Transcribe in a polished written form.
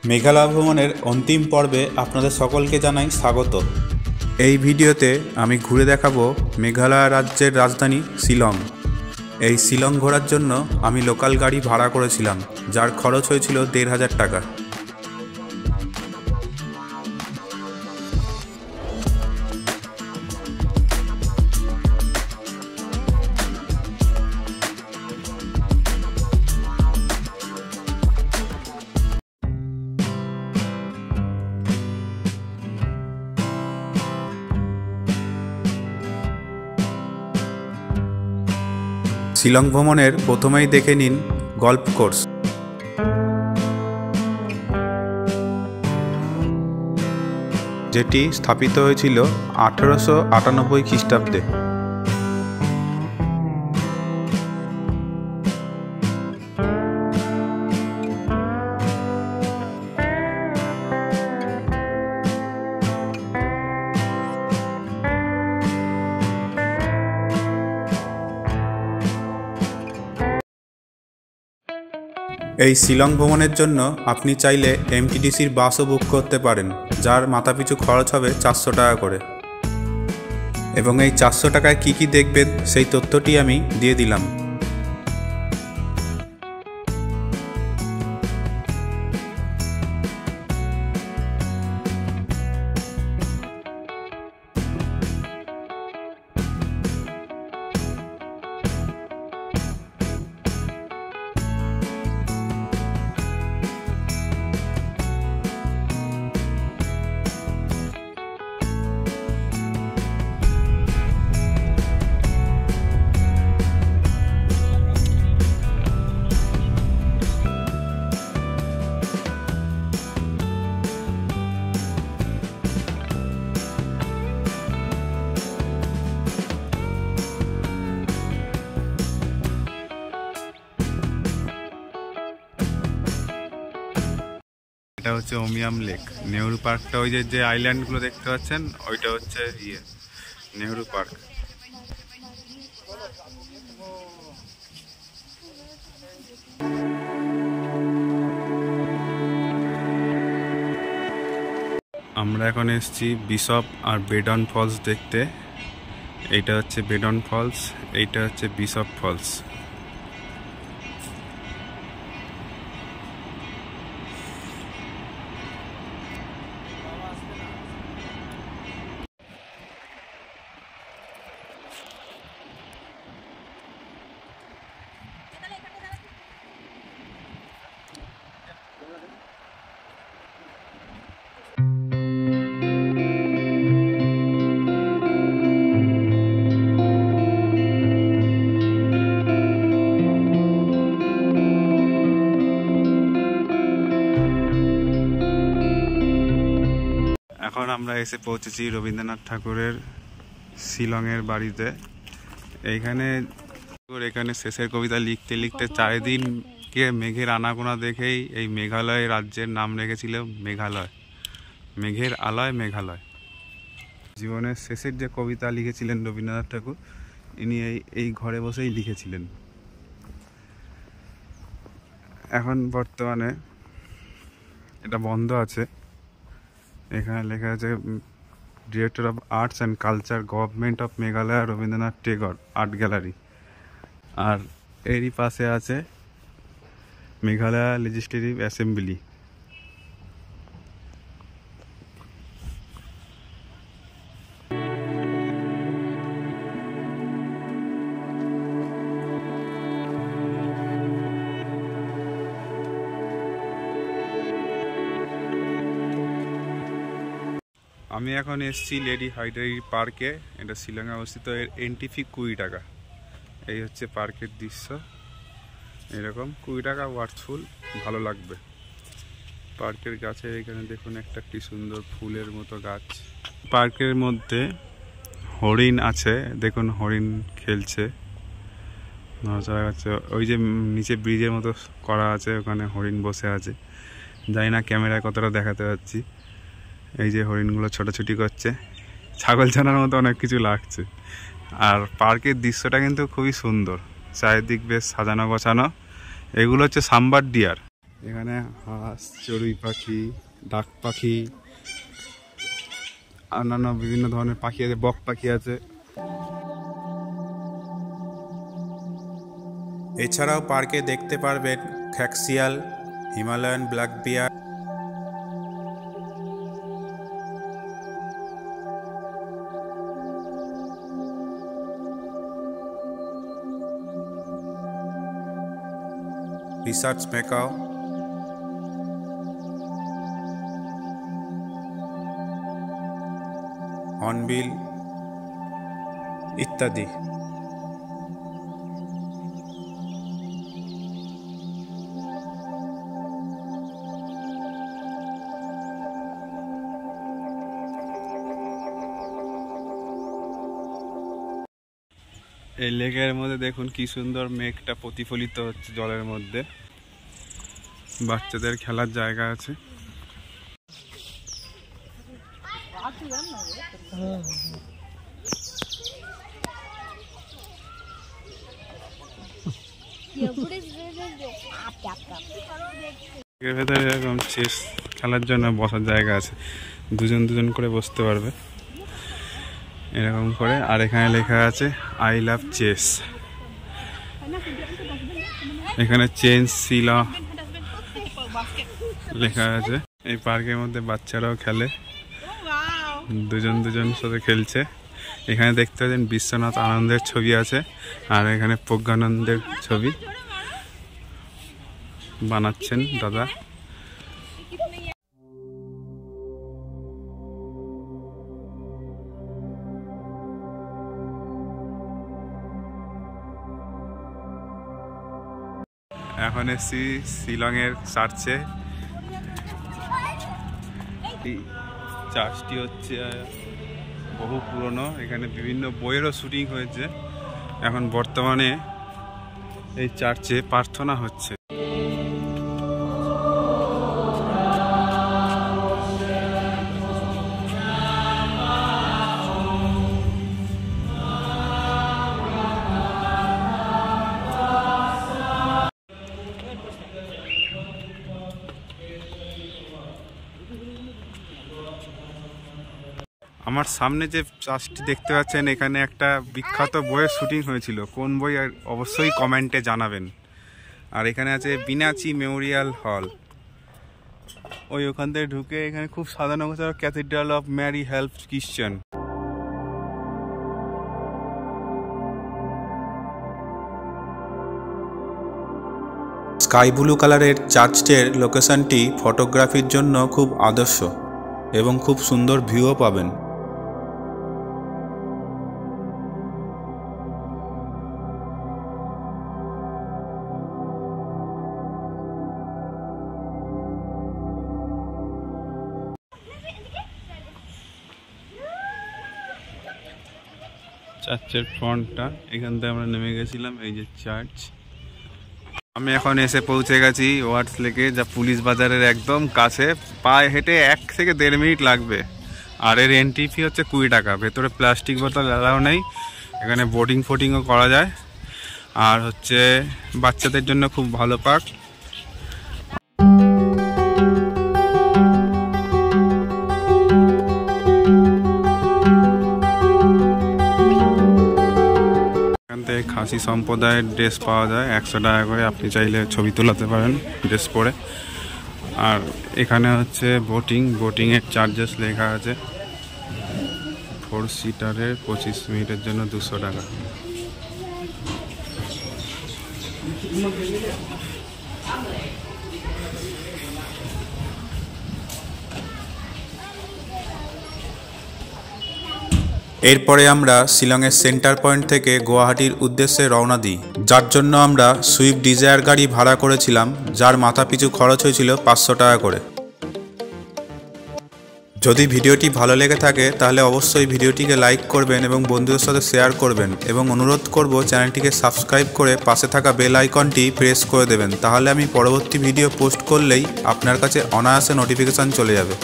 মেঘালয় ভ্রমণের অন্তিম পর্বে আপনাদের সকলকে জানাই স্বাগত। এই ভিডিওতে আমি ঘুরে দেখাবো মেঘালয় রাজ্যের রাজধানী শিলং। এই শিলং ঘোরার জন্য আমি লোকাল গাড়ি ভাড়া করেছিলাম, যার খরচ হয়েছিল ১৫০০ টাকা। শিলং ভ্রমণের প্রথমেই দেখে নিন গল্ফ কোর্স। যেটি স্থাপিত হয়েছিল 1898 খ্রিস্টাব্দে। এই শিলং ভ্রমণের জন্য আপনি চাইলে এমটিডিসির বাসও বুক করতে পারেন, যার মাথাপিছু খরচ হবে 400 টাকা করে। এবং এই 400 টাকায় কী কী দেখবেন সেই তথ্যটি আমি দিয়ে দিলাম। এটা হচ্ছে ওমিয়াম লেক। নেহরু পার্কটা ওই যে আইল্যান্ডগুলো দেখতে পাচ্ছেন, ওইটা হচ্ছে নেহরু পার্ক। আমরা এখন এসেছি বিশপ আর বেডন ফলস দেখতে। এইটা হচ্ছে বেডন ফলস, এইটা হচ্ছে বিশপ ফলস। এখন আমরা এসে পৌঁছেছি রবীন্দ্রনাথ ঠাকুরের শিলংয়ের বাড়িতে। এখানে শেষের কবিতা লিখতে লিখতে চারিদিনকে মেঘের আনাগোনা দেখেই এই মেঘালয় রাজ্যের নাম রেখেছিল মেঘালয়। মেঘের আলয় মেঘালয়। জীবনের শেষের যে কবিতা লিখেছিলেন রবীন্দ্রনাথ ঠাকুর, ইনি এই ঘরে বসেই লিখেছিলেন। এখন বর্তমানে এটা বন্ধ আছে। এখানে লেখা আছে director of arts and culture, government of Meghalaya, Rabindranath Tagore art gallery. আর এরই পাশে আছে মেঘালয় লেজিসলেটিভ অ্যাসেম্বলি। আমি এখন এসেছি লেডি হাইডারি পার্কে। এটা শিলংয়ে অবস্থিত। এর এন্ট্রি ফি 20 টাকা। এই হচ্ছে পার্কের দৃশ্য। এরকম 20 টাকা ওয়ার্থফুল, ভালো লাগবে। পার্কের গাছে এখানে দেখুন একটা কি সুন্দর ফুলের মতো গাছ। পার্কের মধ্যে হরিণ আছে, দেখুন হরিণ খেলছে, নড়াচড়া করছে। ওই যে নিচে ব্রিজের মতো করা আছে, ওখানে হরিণ বসে আছে। জানি না ক্যামেরায় কতটা দেখাতে পাচ্ছি। এই যে হরিণগুলো ছোটাছুটি করছে, ছাগল ছানার মতো অনেক কিছু লাগছে। আর পার্কের দৃশ্যটা কিন্তু খুবই সুন্দর, চারিদিক বেশ সাজানো গোছানো। এগুলো হচ্ছে সাম্বার ডিয়ার। এখানে হাঁস, চড়ুই পাখি, ডাক পাখি, অন্যান্য বিভিন্ন ধরনের পাখি আছে, বক পাখি আছে। এছাড়াও পার্কে দেখতে পারবেন খ্যাকশিয়াল, Himalayan black bear, rhesus macaque, hornbill ইত্যাদি। এই লেকের মধ্যে দেখুন কি সুন্দর মেঘটা প্রতিফলিত হচ্ছে জলের মধ্যে। বাচ্চাদের খেলার জায়গা আছে। এর ভেতরে এরকম চেস খেলার জন্য বসার জায়গা আছে, দুজন দুজন করে বসতে পারবে এরকম করে। আর এখানে লেখা আছে আই লাভ চেস। এখানে চেঞ্জ শিলা লেখা আছে। এই পার্কের মধ্যে বাচ্চারাও খেলে, দুজন দুজন সাথে খেলছে। এখানে দেখতে পাচ্ছেন বিশ্বনাথ আনন্দের ছবি আছে, আর এখানে প্রজ্ঞানন্দের ছবি বানাচ্ছেন দাদা। এখন এসছি শিলংয়ের চার্চে। এই চার্চটি হচ্ছে বহু পুরনো, এখানে বিভিন্ন বইয়েরও শুটিং হয়েছে। এখন বর্তমানে এই চার্চে প্রার্থনা হচ্ছে। আমার সামনে যে চার্চটি দেখতে পাচ্ছেন, এখানে একটা বিখ্যাত বইয়ের শুটিং হয়েছিল। কোন বই অবশ্যই কমেন্টে জানাবেন। আর এখানে আছে বিনাচি মেমোরিয়াল হল। ওখান থেকে ঢুকে এখানে খুব সাজানো গোছানো cathedral of Mary help Christian. Sky blue কালারের চার্চটির লোকেশনটি ফটোগ্রাফির জন্য খুব আদর্শ এবং খুব সুন্দর ভিউও পাবেন। চার্চের ফ্রন্টটা, এখান থেকে আমরা নেমে গেছিলাম। এই যে চার্চ। আমি এখন এসে পৌঁছে গেছি ওয়ার্ডস লেকে, যা পুলিশ বাজারের একদম কাছে। পায়ে হেঁটে 1 থেকে 1.5 মিনিট লাগবে। আর এর এন্ট্রি ফি হচ্ছে 20 টাকা। ভেতরে প্লাস্টিক বোতল এলাও নেই। এখানে বোটিং ফোটিংও করা যায়। আর হচ্ছে বাচ্চাদের জন্য খুব ভালো পার্ক। খাসি সম্প্রদায়ের ড্রেস পাওয়া যায় 100 টাকা করে। আপনি চাইলে ছবি তোলাতে পারেন ড্রেস পরে। আর এখানে হচ্ছে বোটিংয়ের চার্জেস লেখা আছে। 4 সিটারের 25 মিনিটের জন্য 200 টাকা। এরপরে আমরা শিলংয়ের সেন্টার পয়েন্ট থেকে গুয়াহাটির উদ্দেশ্যে রওনা দিই, যার জন্য আমরা সুইফট ডিজায়ার গাড়ি ভাড়া করেছিলাম, যার মাথাপিছু খরচ হয়েছিল 500 টাকা করে। যদি ভিডিওটি ভালো লেগে থাকে তাহলে অবশ্যই ভিডিওটিকে লাইক করবেন এবং বন্ধুদের সাথে শেয়ার করবেন, এবং অনুরোধ করব চ্যানেলটিকে সাবস্ক্রাইব করে পাশে থাকা বেল আইকনটি প্রেস করে দেবেন। তাহলে আমি পরবর্তী ভিডিও পোস্ট করলেই আপনার কাছে অনায়াসে নোটিফিকেশান চলে যাবে।